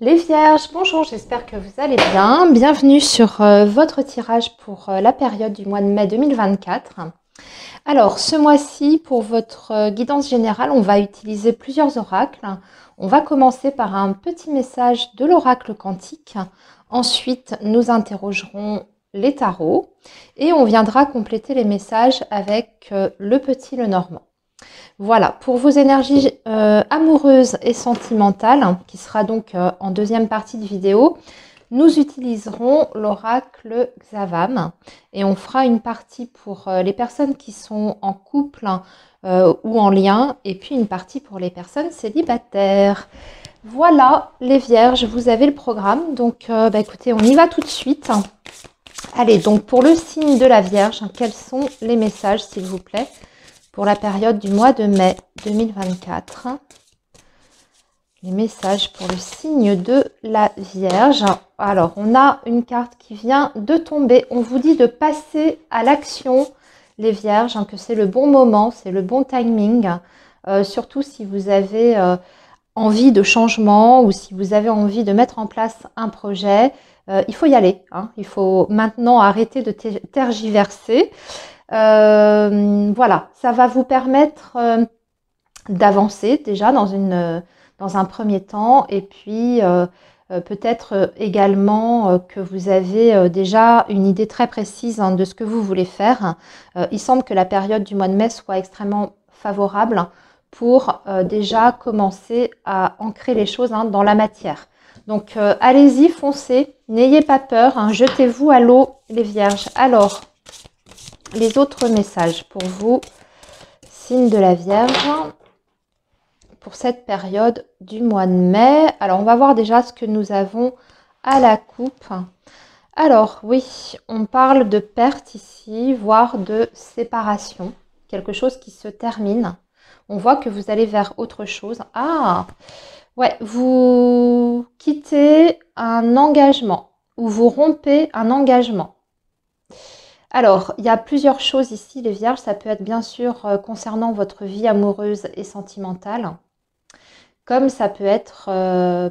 Les Vierges, bonjour, j'espère que vous allez bien. Bienvenue sur votre tirage pour la période du mois de mai 2024. Alors, ce mois-ci, pour votre guidance générale, on va utiliser plusieurs oracles. On va commencer par un petit message de l'oracle quantique. Ensuite, nous interrogerons les tarots et on viendra compléter les messages avec le petit Lenormand. Voilà, pour vos énergies amoureuses et sentimentales, qui sera donc en deuxième partie de vidéo, nous utiliserons l'oracle Xavam et on fera une partie pour les personnes qui sont en couple ou en lien et puis une partie pour les personnes célibataires. Voilà les Vierges, vous avez le programme, donc écoutez, on y va tout de suite. Allez, donc pour le signe de la Vierge, quels sont les messages s'il vous plaît pour la période du mois de mai 2024. Les messages pour le signe de la Vierge. Alors, on a une carte qui vient de tomber. On vous dit de passer à l'action, les Vierges, que c'est le bon moment, c'est le bon timing. Surtout si vous avez envie de changement ou si vous avez envie de mettre en place un projet. Il faut y aller. Il faut maintenant arrêter de tergiverser. Voilà, ça va vous permettre d'avancer déjà dans un premier temps et puis peut-être également que vous avez déjà une idée très précise de ce que vous voulez faire. Il semble que la période du mois de mai soit extrêmement favorable pour déjà commencer à ancrer les choses dans la matière. Donc allez-y, foncez, n'ayez pas peur, jetez-vous à l'eau les Vierges. Alors, les autres messages pour vous, signe de la Vierge, pour cette période du mois de mai. Alors, on va voir déjà ce que nous avons à la coupe. Alors, oui, on parle de perte ici, voire de séparation. Quelque chose qui se termine. On voit que vous allez vers autre chose. Ah, ouais, vous quittez un engagement ou vous rompez un engagement. Alors, il y a plusieurs choses ici, les Vierges. Ça peut être bien sûr concernant votre vie amoureuse et sentimentale, comme ça peut être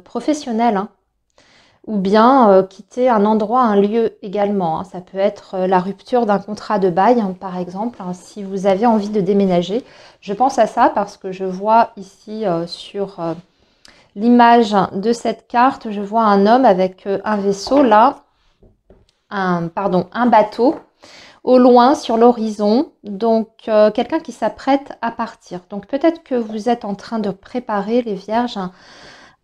professionnel, ou bien quitter un endroit, un lieu également. Ça peut être la rupture d'un contrat de bail, par exemple, si vous avez envie de déménager. Je pense à ça parce que je vois ici sur l'image de cette carte, je vois un homme avec un vaisseau là, un bateau au loin sur l'horizon, donc quelqu'un qui s'apprête à partir. Donc peut-être que vous êtes en train de préparer, les Vierges,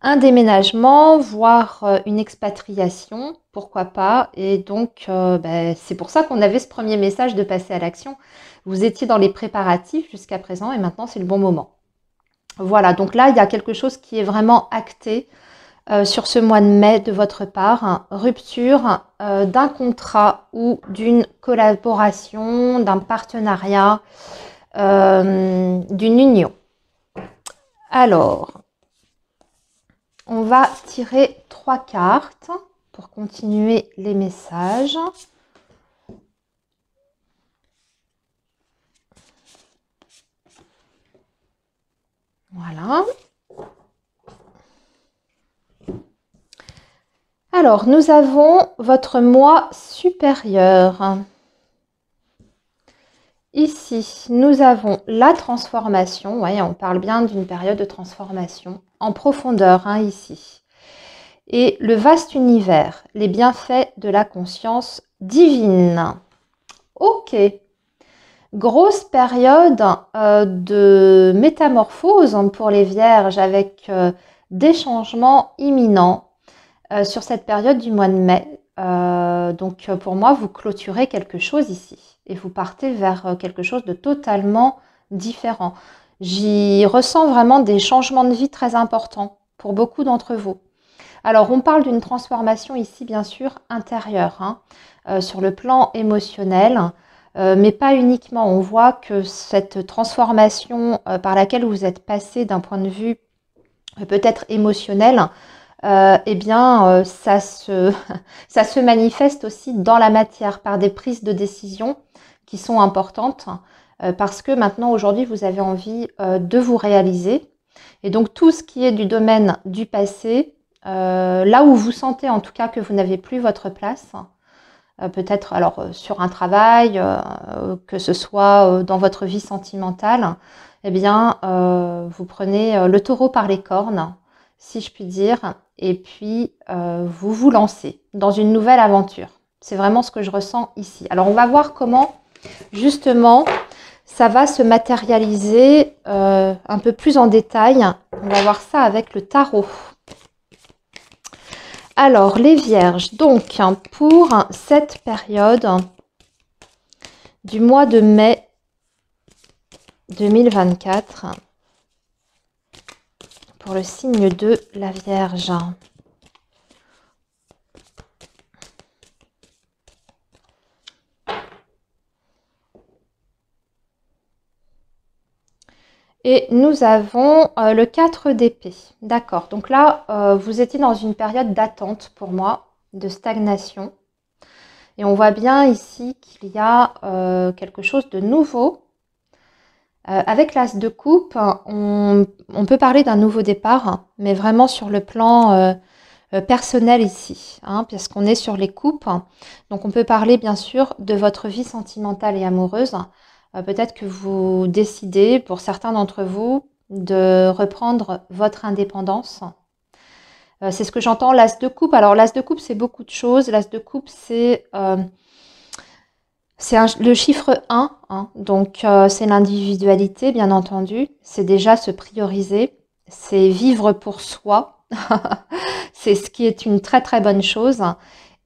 un déménagement, voire une expatriation, pourquoi pas. Et donc c'est pour ça qu'on avait ce premier message de passer à l'action. Vous étiez dans les préparatifs jusqu'à présent et maintenant c'est le bon moment. Voilà, donc là il y a quelque chose qui est vraiment acté sur ce mois de mai de votre part, rupture d'un contrat ou d'une collaboration, d'un partenariat, d'une union. Alors, on va tirer 3 cartes pour continuer les messages. Voilà. Alors, nous avons votre moi supérieur. Ici, nous avons la transformation. Oui, on parle bien d'une période de transformation en profondeur, ici. Et le vaste univers, les bienfaits de la conscience divine. Ok. Grosse période de métamorphose pour les Vierges avec des changements imminents. Sur cette période du mois de mai. Donc pour moi, vous clôturez quelque chose ici et vous partez vers quelque chose de totalement différent. J'y ressens vraiment des changements de vie très importants pour beaucoup d'entre vous. Alors on parle d'une transformation ici bien sûr intérieure, sur le plan émotionnel, mais pas uniquement. On voit que cette transformation par laquelle vous êtes passé d'un point de vue peut-être émotionnel, eh bien, ça se manifeste aussi dans la matière par des prises de décision qui sont importantes parce que maintenant, aujourd'hui, vous avez envie de vous réaliser. Et donc, tout ce qui est du domaine du passé là où vous sentez en tout cas que vous n'avez plus votre place, peut-être alors sur un travail, que ce soit dans votre vie sentimentale, eh bien vous prenez le taureau par les cornes, si je puis dire, et puis vous vous lancez dans une nouvelle aventure. C'est vraiment ce que je ressens ici. Alors on va voir comment justement ça va se matérialiser un peu plus en détail. On va voir ça avec le tarot. Alors, les vierges, donc pour cette période du mois de mai 2024, pour le signe de la Vierge. Et nous avons le 4 d'épée. D'accord, donc là, vous étiez dans une période d'attente pour moi, de stagnation. Et on voit bien ici qu'il y a quelque chose de nouveau. Avec l'as de coupe, on peut parler d'un nouveau départ, mais vraiment sur le plan personnel ici, hein, puisqu'on est sur les coupes. Donc on peut parler bien sûr de votre vie sentimentale et amoureuse. Peut-être que vous décidez, pour certains d'entre vous, de reprendre votre indépendance. C'est ce que j'entends, l'as de coupe. Alors l'as de coupe, c'est beaucoup de choses. L'as de coupe, c'est le chiffre 1, hein, donc c'est l'individualité, bien entendu. C'est déjà se prioriser, c'est vivre pour soi. C'est ce qui est une très très bonne chose.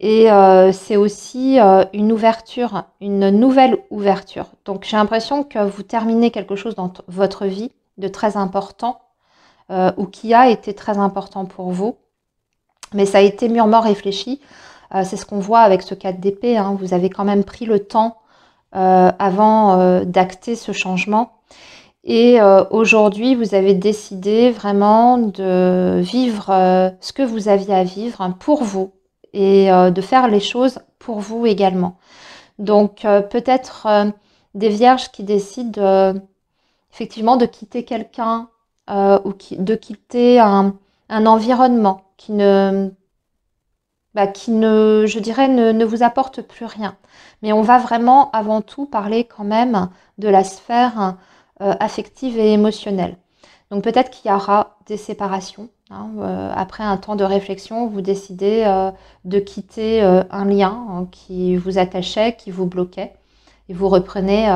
Et c'est aussi une ouverture, une nouvelle ouverture. Donc j'ai l'impression que vous terminez quelque chose dans votre vie de très important ou qui a été très important pour vous. Mais ça a été mûrement réfléchi. C'est ce qu'on voit avec ce 4 d'épée. Hein. Vous avez quand même pris le temps avant d'acter ce changement. Et aujourd'hui, vous avez décidé vraiment de vivre ce que vous aviez à vivre, hein, pour vous et de faire les choses pour vous également. Donc peut-être des vierges qui décident effectivement de quitter quelqu'un ou de quitter un environnement qui ne, je dirais, ne vous apporte plus rien. Mais on va vraiment avant tout parler quand même de la sphère affective et émotionnelle. Donc peut-être qu'il y aura des séparations. Hein, après un temps de réflexion, vous décidez de quitter un lien hein, qui vous attachait, qui vous bloquait, et vous reprenez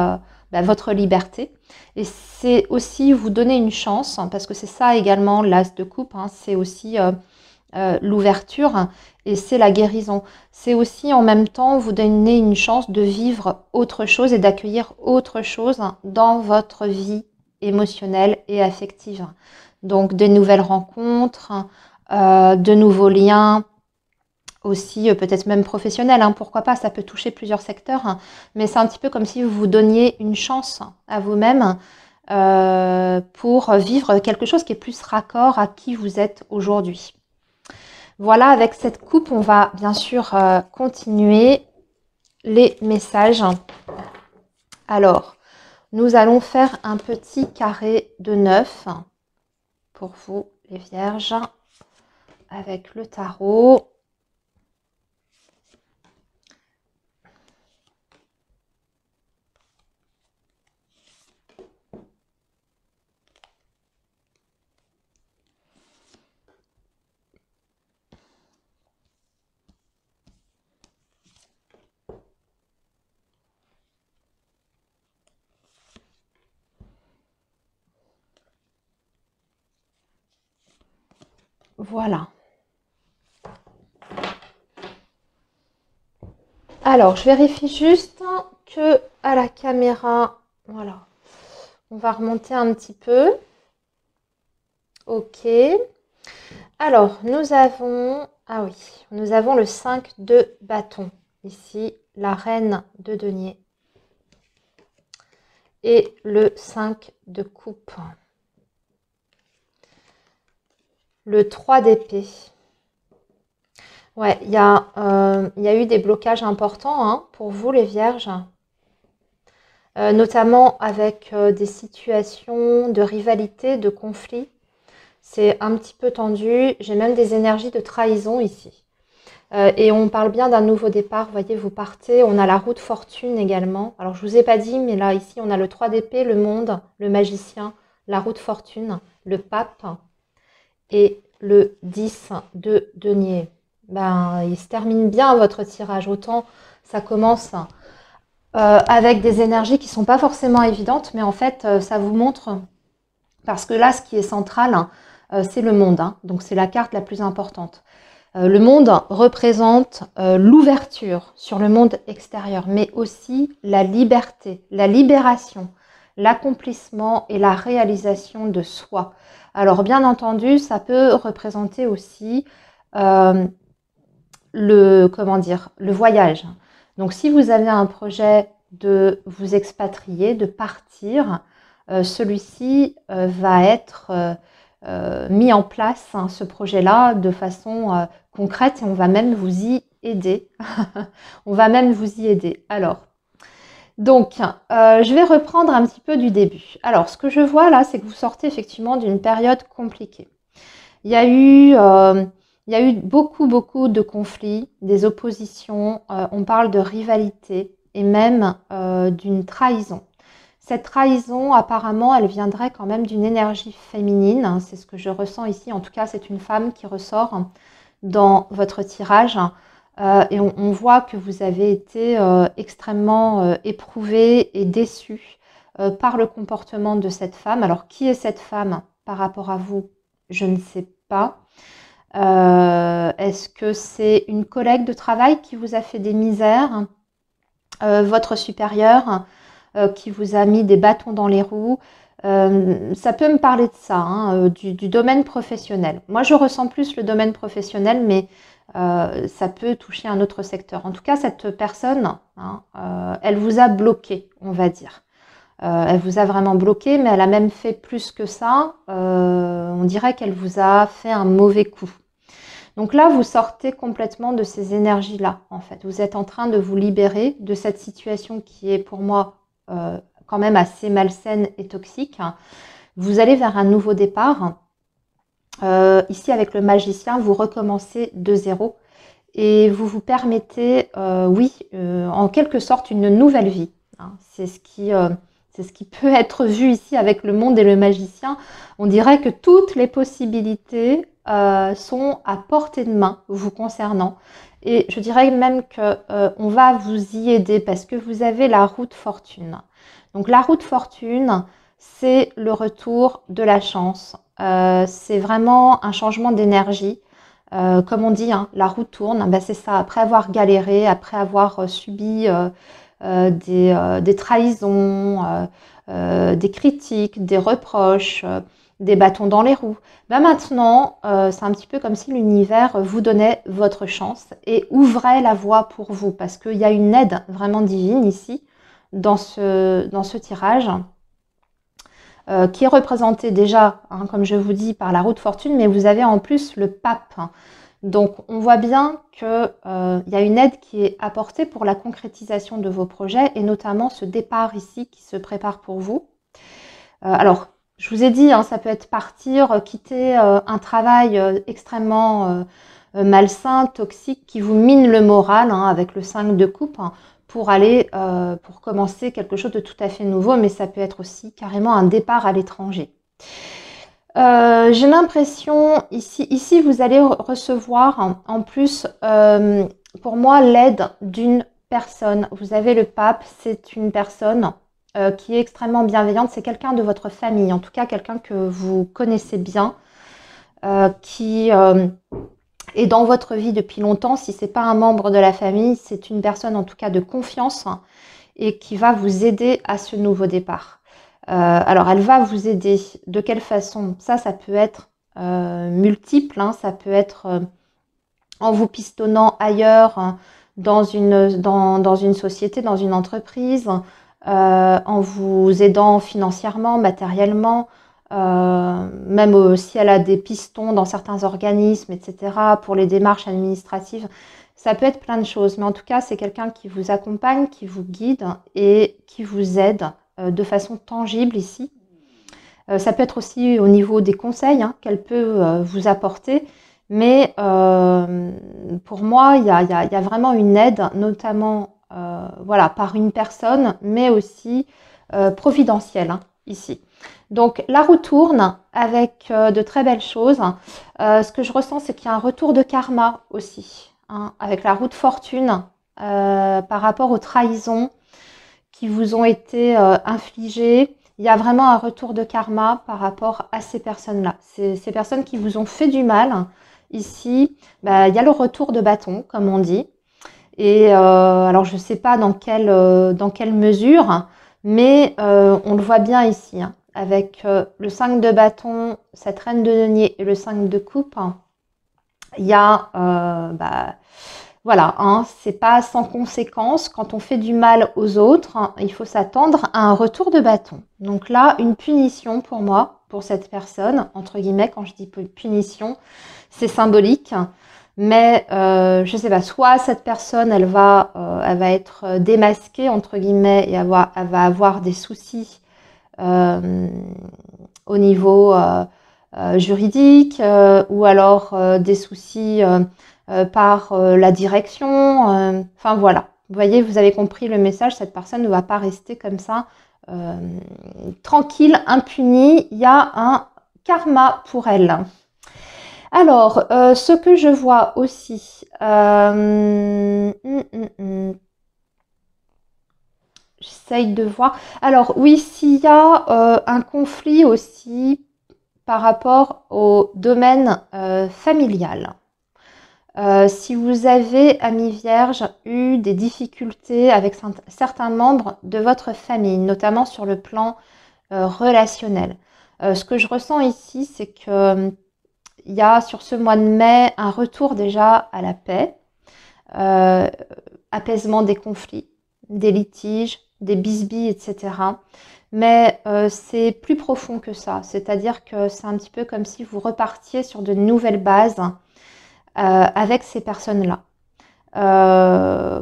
votre liberté. Et c'est aussi vous donner une chance, hein, parce que c'est ça également l'as de coupe, hein, c'est aussi l'ouverture et c'est la guérison. C'est aussi en même temps vous donner une chance de vivre autre chose et d'accueillir autre chose dans votre vie émotionnelle et affective. Donc de nouvelles rencontres, de nouveaux liens, aussi peut-être même professionnels, hein, pourquoi pas, ça peut toucher plusieurs secteurs, hein, mais c'est un petit peu comme si vous vous donniez une chance à vous-même pour vivre quelque chose qui est plus raccord à qui vous êtes aujourd'hui. Voilà, avec cette coupe, on va bien sûr continuer les messages. Alors, nous allons faire un petit carré de 9 pour vous, les vierges, avec le tarot. Voilà. Alors, je vérifie juste que à la caméra, voilà, on va remonter un petit peu. Ok. Alors, nous avons, ah oui, nous avons le 5 de bâton. Ici, la reine de denier. Et le 5 de coupe. Le 3 d'épée. Ouais, il y a eu des blocages importants hein, pour vous, les vierges. Notamment avec des situations de rivalité, de conflit. c'est un petit peu tendu. J'ai même des énergies de trahison ici. Et on parle bien d'un nouveau départ. Vous voyez, vous partez. On a la roue de fortune également. Alors, je vous ai pas dit, mais là, ici, on a le 3 d'épée, le monde, le magicien, la roue de fortune, le pape et le 10 de denier. Ben, il se termine bien votre tirage. Autant ça commence avec des énergies qui sont pas forcément évidentes, mais en fait, ça vous montre, parce que là, ce qui est central, c'est le monde, hein. Donc c'est la carte la plus importante. Le monde représente l'ouverture sur le monde extérieur, mais aussi la liberté, la libération, l'accomplissement et la réalisation de soi. Alors bien entendu, ça peut représenter aussi euh, le voyage. Donc si vous avez un projet de vous expatrier, de partir, celui-ci va être mis en place, hein, ce projet-là, de façon concrète, et on va même vous y aider. On va même vous y aider. Alors, donc, je vais reprendre un petit peu du début. Alors, ce que je vois là, c'est que vous sortez effectivement d'une période compliquée. Il y a eu, beaucoup de conflits, des oppositions, on parle de rivalité et même d'une trahison. Cette trahison, apparemment, elle viendrait quand même d'une énergie féminine, hein, c'est ce que je ressens ici. En tout cas, c'est une femme qui ressort dans votre tirage. Et on voit que vous avez été extrêmement éprouvé et déçu par le comportement de cette femme. Alors, qui est cette femme par rapport à vous? Je ne sais pas. Est-ce que c'est une collègue de travail qui vous a fait des misères? Votre supérieur qui vous a mis des bâtons dans les roues? Ça peut me parler de ça, hein, du domaine professionnel. Moi, je ressens plus le domaine professionnel, mais ça peut toucher un autre secteur. En tout cas, cette personne, hein, elle vous a bloqué, on va dire. Elle vous a vraiment bloqué, mais elle a même fait plus que ça. On dirait qu'elle vous a fait un mauvais coup. Donc là, vous sortez complètement de ces énergies-là, en fait. Vous êtes en train de vous libérer de cette situation qui est pour moi quand même assez malsaine et toxique. Vous allez vers un nouveau départ. Ici, avec le magicien, vous recommencez de zéro et vous vous permettez, en quelque sorte, une nouvelle vie, hein. C'est ce qui peut être vu ici avec le monde et le magicien. On dirait que toutes les possibilités sont à portée de main vous concernant. Et je dirais même qu'on va vous y aider parce que vous avez la roue de fortune. Donc la roue de fortune, c'est le retour de la chance. C'est vraiment un changement d'énergie. Comme on dit, hein, la roue tourne, ben c'est ça. Après avoir galéré, après avoir subi des trahisons, des critiques, des reproches, des bâtons dans les roues. Ben maintenant, c'est un petit peu comme si l'univers vous donnait votre chance et ouvrait la voie pour vous, parce qu'il y a une aide vraiment divine ici, dans ce tirage, qui est représentée déjà, hein, comme je vous dis, par la roue de fortune, mais vous avez en plus le pape. Donc on voit bien qu'il y a une aide qui est apportée pour la concrétisation de vos projets, et notamment ce départ ici qui se prépare pour vous. Alors, je vous ai dit, hein, ça peut être partir, quitter un travail extrêmement malsain, toxique, qui vous mine le moral, hein, avec le 5 de coupe, hein, pour aller, pour commencer quelque chose de tout à fait nouveau, mais ça peut être aussi carrément un départ à l'étranger. J'ai l'impression, ici vous allez recevoir en plus, pour moi, l'aide d'une personne. Vous avez le pape, c'est une personne qui est extrêmement bienveillante. C'est quelqu'un de votre famille, en tout cas quelqu'un que vous connaissez bien, qui est dans votre vie depuis longtemps. Si ce n'est pas un membre de la famille, c'est une personne en tout cas de confiance, hein, et qui va vous aider à ce nouveau départ. Alors, elle va vous aider. De quelle façon? Ça peut être multiple, hein. Ça peut être en vous pistonnant ailleurs, hein, dans une société, dans une entreprise, en vous aidant financièrement, matériellement, même si elle a des pistons dans certains organismes, etc., pour les démarches administratives. Ça peut être plein de choses, mais en tout cas, c'est quelqu'un qui vous accompagne, qui vous guide et qui vous aide de façon tangible ici. Ça peut être aussi au niveau des conseils hein, qu'elle peut vous apporter. Mais pour moi, il y a vraiment une aide, notamment voilà, par une personne, mais aussi providentielle hein, ici. Donc la roue tourne avec de très belles choses. Ce que je ressens, c'est qu'il y a un retour de karma aussi, hein, avec la roue de fortune par rapport aux trahisons qui vous ont été infligées. Il y a vraiment un retour de karma par rapport à ces personnes-là. Ces personnes qui vous ont fait du mal, ici, bah, il y a le retour de bâton, comme on dit. Et alors, je ne sais pas dans quelle mesure, mais on le voit bien ici, hein, avec le 5 de bâton, cette reine de denier et le 5 de coupe. Il y a, voilà, hein, c'est pas sans conséquence. Quand on fait du mal aux autres, hein, il faut s'attendre à un retour de bâton. Donc là, une punition pour moi, pour cette personne, entre guillemets, quand je dis punition, c'est symbolique. Mais je sais pas, soit cette personne, elle va être démasquée, entre guillemets, et elle va avoir des soucis au niveau juridique, ou alors des soucis par la direction. Enfin voilà, vous voyez, vous avez compris le message, cette personne ne va pas rester comme ça tranquille, impunie. Il y a un karma pour elle. Alors, ce que je vois aussi, j'essaye de voir. Alors oui, s'il y a un conflit aussi par rapport au domaine familial. Si vous avez, amis vierges, eu des difficultés avec certains membres de votre famille, notamment sur le plan relationnel. Ce que je ressens ici, c'est que il y a sur ce mois de mai un retour déjà à la paix, apaisement des conflits, des litiges, des bisbilles, etc. Mais c'est plus profond que ça, c'est-à-dire que c'est un petit peu comme si vous repartiez sur de nouvelles bases avec ces personnes-là.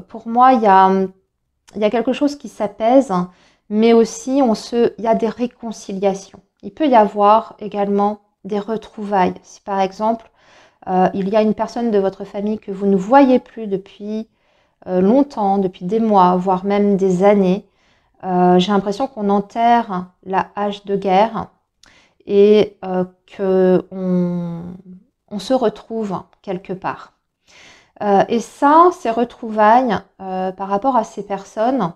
Pour moi, il y a quelque chose qui s'apaise, mais aussi il y a des réconciliations. Il peut y avoir également des retrouvailles. Si par exemple, il y a une personne de votre famille que vous ne voyez plus depuis longtemps, depuis des mois, voire même des années, j'ai l'impression qu'on enterre la hache de guerre et qu'on se retrouve quelque part. Et ça, ces retrouvailles par rapport à ces personnes,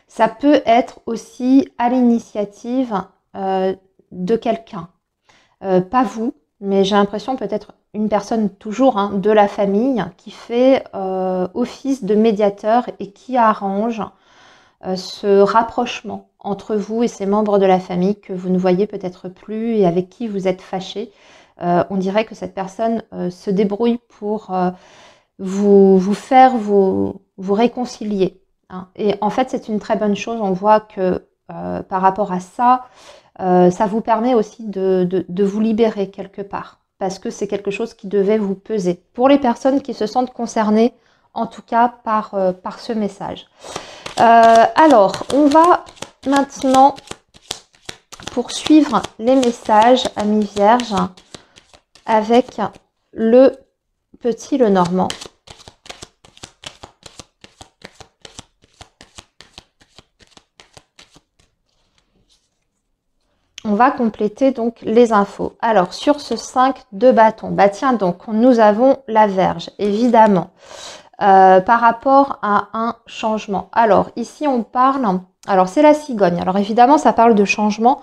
ça peut être aussi à l'initiative de quelqu'un. Pas vous, mais j'ai l'impression peut-être une personne toujours hein, de la famille qui fait office de médiateur et qui arrange ce rapprochement entre vous et ces membres de la famille que vous ne voyez peut-être plus et avec qui vous êtes fâché. On dirait que cette personne se débrouille pour vous faire vous réconcilier. Hein. Et en fait, c'est une très bonne chose. On voit que par rapport à ça, ça vous permet aussi de vous libérer quelque part. Parce que c'est quelque chose qui devait vous peser. Pour les personnes qui se sentent concernées, en tout cas par ce message. Alors, on va maintenant poursuivre les messages, amis vierges, avec le petit Lenormand. On va compléter donc les infos. Alors, sur ce 5 de bâton, bah tiens donc, nous avons la Vierge, évidemment, par rapport à un changement. Alors, ici, on parle, alors c'est la cigogne. Alors, évidemment, ça parle de changement,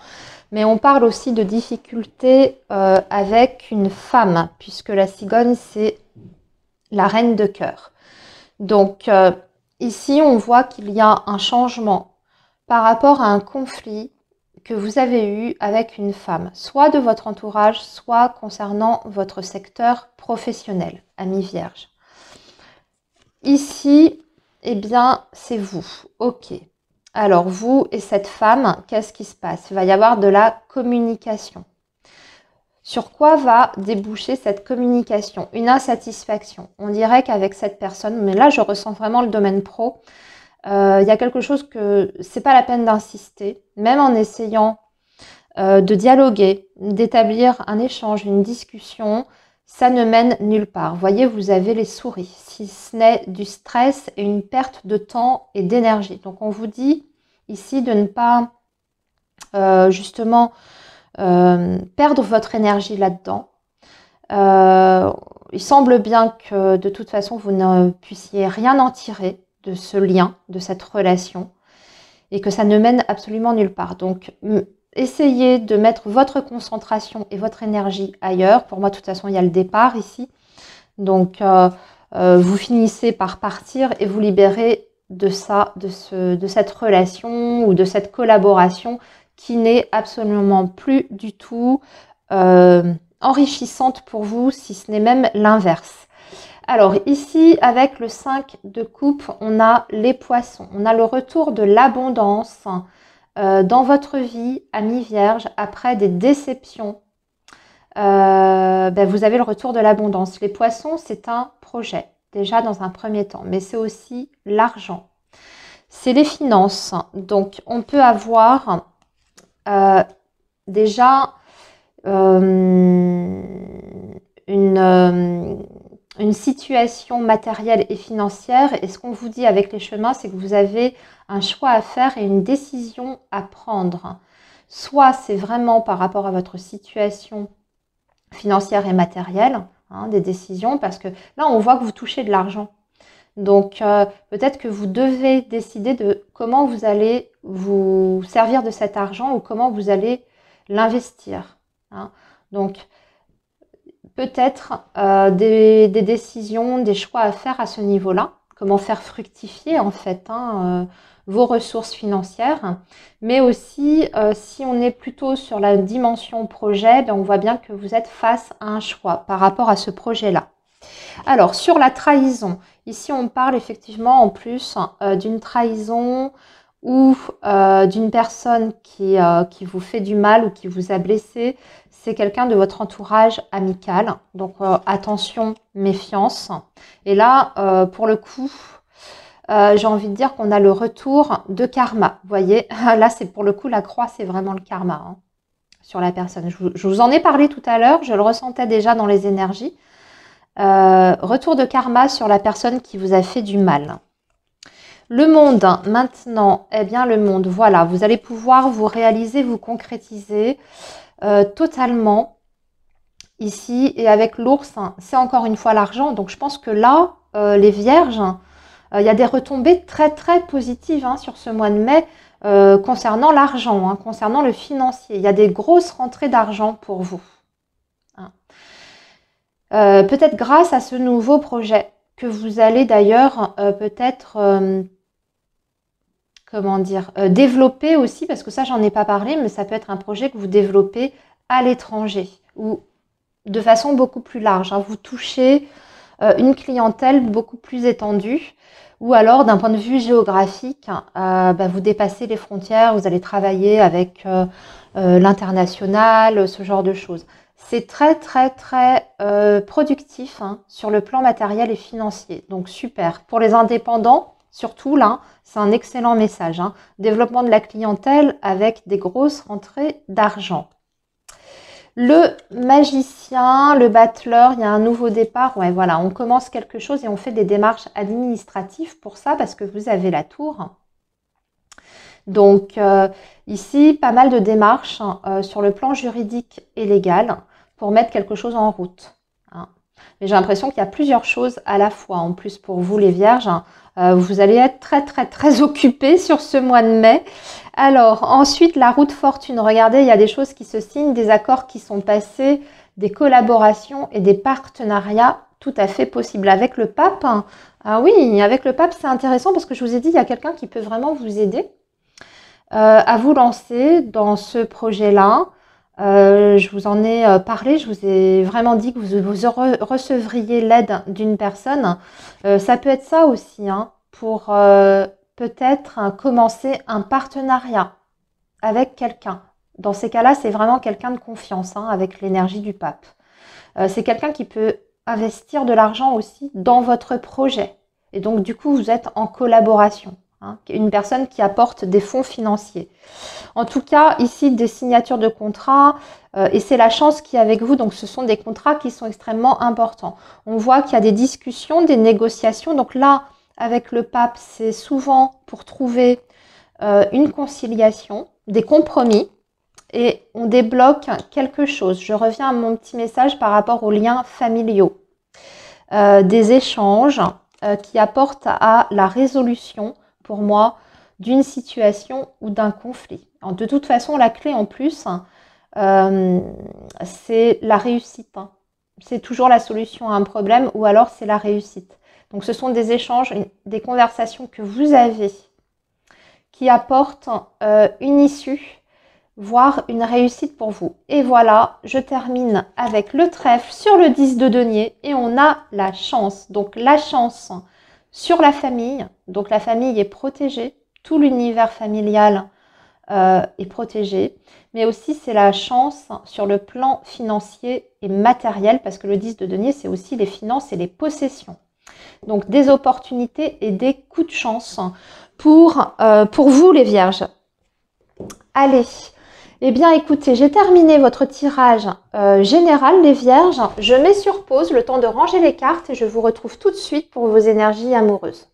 mais on parle aussi de difficultés avec une femme, puisque la cigogne, c'est la reine de cœur. Donc, ici, on voit qu'il y a un changement par rapport à un conflit que vous avez eu avec une femme, soit de votre entourage, soit concernant votre secteur professionnel, amis vierges. Ici, eh bien, c'est vous. Ok. Alors, vous et cette femme, qu'est-ce qui se passe? Il va y avoir de la communication. Sur quoi va déboucher cette communication? Une insatisfaction. On dirait qu'avec cette personne, mais là, je ressens vraiment le domaine pro, il y a quelque chose que c'est pas la peine d'insister, même en essayant de dialoguer, d'établir un échange, une discussion, ça ne mène nulle part. Voyez, vous avez les souris, si ce n'est du stress et une perte de temps et d'énergie. Donc on vous dit ici de ne pas justement perdre votre énergie là-dedans. Il semble bien que de toute façon vous ne puissiez rien en tirer de ce lien, de cette relation, et que ça ne mène absolument nulle part. Donc essayez de mettre votre concentration et votre énergie ailleurs. Pour moi, de toute façon, il y a le départ ici. Donc vous finissez par partir et vous libérer de ça, de cette relation ou de cette collaboration qui n'est absolument plus du tout enrichissante pour vous, si ce n'est même l'inverse. Alors ici, avec le 5 de coupe, on a les poissons. On a le retour de l'abondance dans votre vie, amis vierges, après des déceptions. Vous avez le retour de l'abondance. Les poissons, c'est un projet, déjà dans un premier temps, mais c'est aussi l'argent. C'est les finances. Donc, on peut avoir déjà une situation matérielle et financière. Et ce qu'on vous dit avec les chemins, c'est que vous avez un choix à faire et une décision à prendre. Soit c'est vraiment par rapport à votre situation financière et matérielle, hein, des décisions, parce que là, on voit que vous touchez de l'argent. Donc, peut-être que vous devez décider de comment vous allez vous servir de cet argent ou comment vous allez l'investir. Hein. Donc, peut-être des décisions, des choix à faire à ce niveau-là. Comment faire fructifier, en fait, vos ressources financières. Mais aussi, si on est plutôt sur la dimension projet, on voit bien que vous êtes face à un choix par rapport à ce projet-là. Alors, sur la trahison, ici, on parle effectivement en plus d'une trahison ou d'une personne qui vous fait du mal ou qui vous a blessé. C'est quelqu'un de votre entourage amical. Donc, attention, méfiance. Et là, pour le coup, j'ai envie de dire qu'on a le retour de karma. Vous voyez, là, c'est pour le coup, la croix, c'est vraiment le karma hein, sur la personne. Je vous en ai parlé tout à l'heure. Je le ressentais déjà dans les énergies. Retour de karma sur la personne qui vous a fait du mal. Le monde, maintenant, eh bien le monde, voilà, vous allez pouvoir vous réaliser, vous concrétiser totalement ici. Et avec l'ours, c'est encore une fois l'argent. Donc je pense que là, les vierges, il y a des retombées très très positives hein, sur ce mois de mai concernant l'argent, hein, concernant le financier. Il y a des grosses rentrées d'argent pour vous. Peut-être grâce à ce nouveau projet que vous allez d'ailleurs peut-être comment dire développer aussi, parce que ça j'en ai pas parlé, mais ça peut être un projet que vous développez à l'étranger ou de façon beaucoup plus large. Hein. Vous touchez une clientèle beaucoup plus étendue ou alors d'un point de vue géographique, vous dépassez les frontières, vous allez travailler avec l'international, ce genre de choses. C'est très très très productif hein, sur le plan matériel et financier. Donc super. Pour les indépendants, surtout là, c'est un excellent message. Hein. Développement de la clientèle avec des grosses rentrées d'argent. Le magicien, le battleur, il y a un nouveau départ. Ouais, voilà, on commence quelque chose et on fait des démarches administratives pour ça parce que vous avez la tour. Donc ici, pas mal de démarches sur le plan juridique et légal pour mettre quelque chose en route. Hein. Mais j'ai l'impression qu'il y a plusieurs choses à la fois. En plus, pour vous les vierges, vous allez être très très très occupés sur ce mois de mai. Alors ensuite, la roue de fortune. Regardez, il y a des choses qui se signent, des accords qui sont passés, des collaborations et des partenariats tout à fait possibles. Avec le pape, ah oui, avec le pape, c'est intéressant parce que je vous ai dit, il y a quelqu'un qui peut vraiment vous aider. À vous lancer dans ce projet-là. Je vous en ai parlé, je vous ai vraiment dit que vous recevriez l'aide d'une personne. Ça peut être ça aussi, hein, pour peut-être commencer un partenariat avec quelqu'un. Dans ces cas-là, c'est vraiment quelqu'un de confiance, hein, avec l'énergie du pape. C'est quelqu'un qui peut investir de l'argent aussi dans votre projet. Et donc, du coup, vous êtes en collaboration. hein, une personne qui apporte des fonds financiers. En tout cas, ici, des signatures de contrats, et c'est la chance qui est avec vous, donc ce sont des contrats qui sont extrêmement importants. On voit qu'il y a des discussions, des négociations, donc là, avec le pape, c'est souvent pour trouver une conciliation, des compromis, et on débloque quelque chose. Je reviens à mon petit message par rapport aux liens familiaux, des échanges qui apportent à la résolution, pour moi, d'une situation ou d'un conflit. Alors, de toute façon, la clé en plus, c'est la réussite. Hein. C'est toujours la solution à un problème ou alors c'est la réussite. Donc ce sont des échanges, des conversations que vous avez qui apportent une issue, voire une réussite pour vous. Et voilà, je termine avec le trèfle sur le 10 de denier et on a la chance. Donc la chance sur la famille, donc la famille est protégée, tout l'univers familial est protégé, mais aussi c'est la chance sur le plan financier et matériel, parce que le 10 de denier, c'est aussi les finances et les possessions. Donc des opportunités et des coups de chance pour vous les vierges. Allez, eh bien écoutez, j'ai terminé votre tirage général les vierges. Je mets sur pause le temps de ranger les cartes et je vous retrouve tout de suite pour vos énergies amoureuses.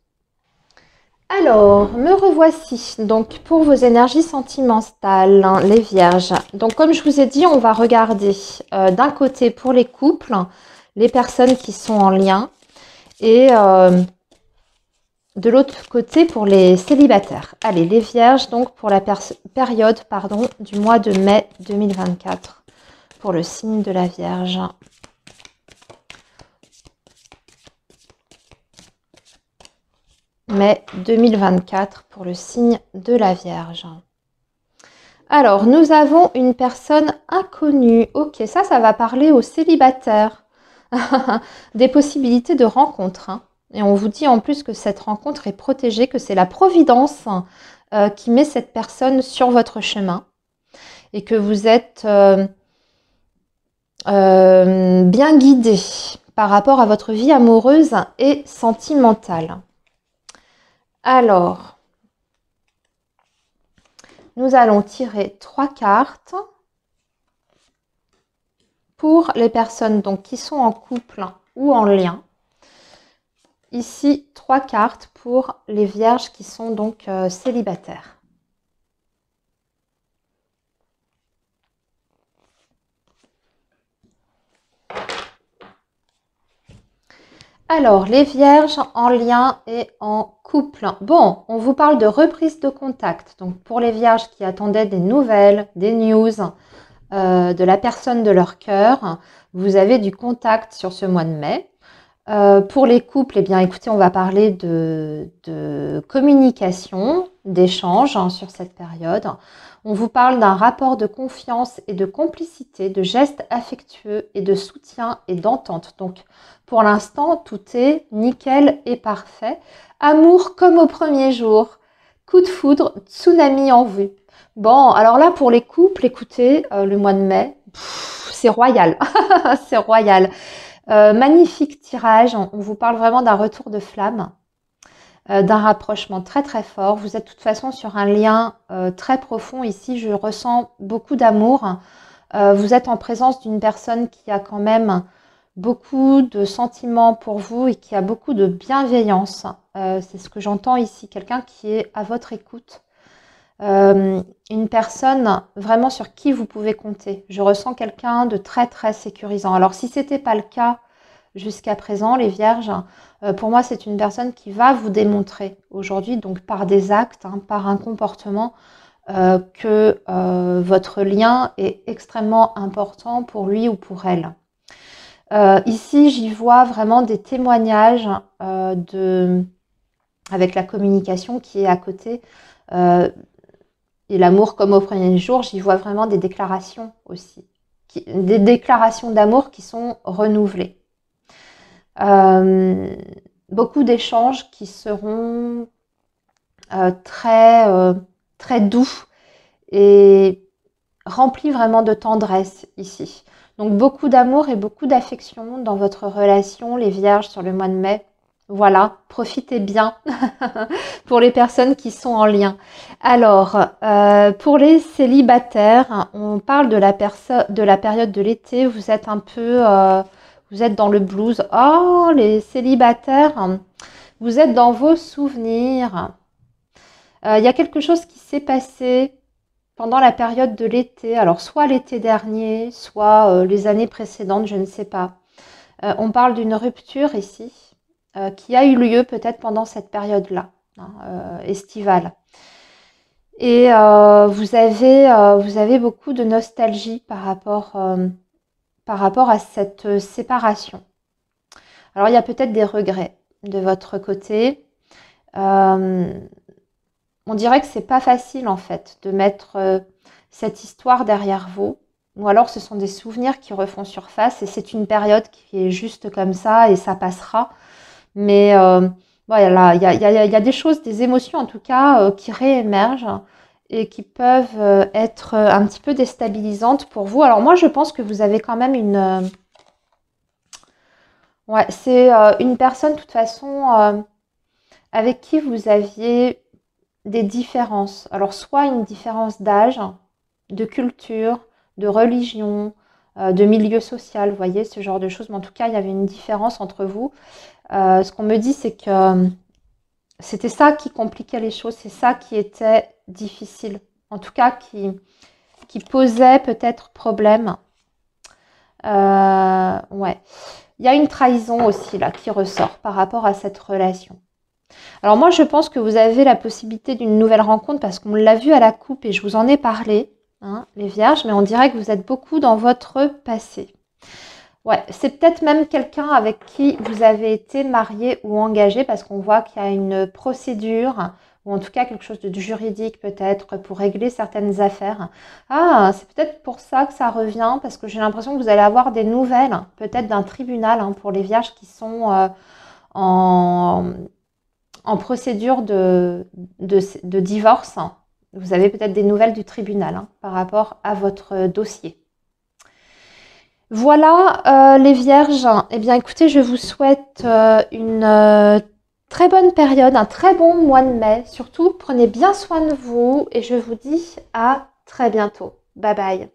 Alors, me revoici donc pour vos énergies sentimentales, hein, les vierges. Donc comme je vous ai dit, on va regarder d'un côté pour les couples, les personnes qui sont en lien, et de l'autre côté pour les célibataires. Allez, les vierges, donc pour la période du mois de mai 2024, pour le signe de la Vierge. Mai 2024 pour le signe de la Vierge. Alors, nous avons une personne inconnue. Ok, ça va parler aux célibataires. Des possibilités de rencontre. Hein. Et on vous dit en plus que cette rencontre est protégée, que c'est la Providence qui met cette personne sur votre chemin. Et que vous êtes bien guidé par rapport à votre vie amoureuse et sentimentale. Alors, nous allons tirer 3 cartes pour les personnes donc, qui sont en couple ou en lien. Ici, 3 cartes pour les vierges qui sont donc célibataires. Alors, les vierges en lien et en couple. Bon, on vous parle de reprise de contact. Donc, pour les vierges qui attendaient des nouvelles, des news de la personne de leur cœur, vous avez du contact sur ce mois de mai. Pour les couples, eh bien, écoutez, on va parler de communication, d'échange hein, sur cette période. On vous parle d'un rapport de confiance et de complicité, de gestes affectueux et de soutien et d'entente. Donc, pour l'instant, tout est nickel et parfait. Amour comme au premier jour. Coup de foudre, tsunami en vue. Bon, alors là, pour les couples, écoutez, le mois de mai, c'est royal. C'est royal. Magnifique tirage. On vous parle vraiment d'un retour de flamme. D'un rapprochement très très fort. Vous êtes de toute façon sur un lien très profond ici. Je ressens beaucoup d'amour. Vous êtes en présence d'une personne qui a quand même beaucoup de sentiments pour vous et qui a beaucoup de bienveillance. C'est ce que j'entends ici. Quelqu'un qui est à votre écoute. Une personne vraiment sur qui vous pouvez compter. Je ressens quelqu'un de très très sécurisant. Alors si ce n'était pas le cas jusqu'à présent, les vierges, pour moi c'est une personne qui va vous démontrer aujourd'hui, donc par des actes, hein, par un comportement, que votre lien est extrêmement important pour lui ou pour elle. Ici j'y vois vraiment des témoignages avec la communication qui est à côté. Et l'amour comme au premier jour, j'y vois vraiment des déclarations aussi. Des déclarations d'amour qui sont renouvelées. Beaucoup d'échanges qui seront très doux et remplis vraiment de tendresse ici. Donc beaucoup d'amour et beaucoup d'affection dans votre relation, les vierges, sur le mois de mai. Voilà, profitez bien pour les personnes qui sont en lien. Alors, pour les célibataires, on parle de la période de l'été. Vous êtes un peu, vous êtes dans le blues. Oh, les célibataires, vous êtes dans vos souvenirs. Il y a quelque chose qui s'est passé pendant la période de l'été. Alors, soit l'été dernier, soit les années précédentes, je ne sais pas. On parle d'une rupture ici qui a eu lieu peut-être pendant cette période-là, hein, estivale. Et vous avez beaucoup de nostalgie par rapport à cette séparation. Alors il y a peut-être des regrets de votre côté. Euh, on dirait que c'est pas facile en fait de mettre cette histoire derrière vous. Ou alors ce sont des souvenirs qui refont surface et c'est une période qui est juste comme ça et ça passera. Mais voilà, il y a des choses, des émotions en tout cas, qui réémergent et qui peuvent être un petit peu déstabilisantes pour vous. Alors moi, je pense que vous avez quand même une... ouais, c'est une personne, de toute façon, avec qui vous aviez des différences. Alors soit une différence d'âge, de culture, de religion, de milieu social, vous voyez, ce genre de choses. Mais en tout cas, il y avait une différence entre vous. Ce qu'on me dit, c'est que c'était ça qui compliquait les choses, c'est ça qui était difficile. En tout cas, qui posait peut-être problème. Ouais. Il y a une trahison aussi là qui ressort par rapport à cette relation. Alors moi, je pense que vous avez la possibilité d'une nouvelle rencontre parce qu'on l'a vu à la coupe et je vous en ai parlé, hein, les vierges, mais on dirait que vous êtes beaucoup dans votre passé. Ouais, c'est peut-être même quelqu'un avec qui vous avez été marié ou engagé parce qu'on voit qu'il y a une procédure ou en tout cas quelque chose de juridique peut-être pour régler certaines affaires. Ah, c'est peut-être pour ça que ça revient parce que j'ai l'impression que vous allez avoir des nouvelles, peut-être d'un tribunal hein, pour les vierges qui sont en, en procédure de divorce. Vous avez peut-être des nouvelles du tribunal hein, par rapport à votre dossier. Voilà les vierges. Eh bien écoutez, je vous souhaite une très bonne période, un très bon mois de mai. Surtout, prenez bien soin de vous et je vous dis à très bientôt. Bye bye.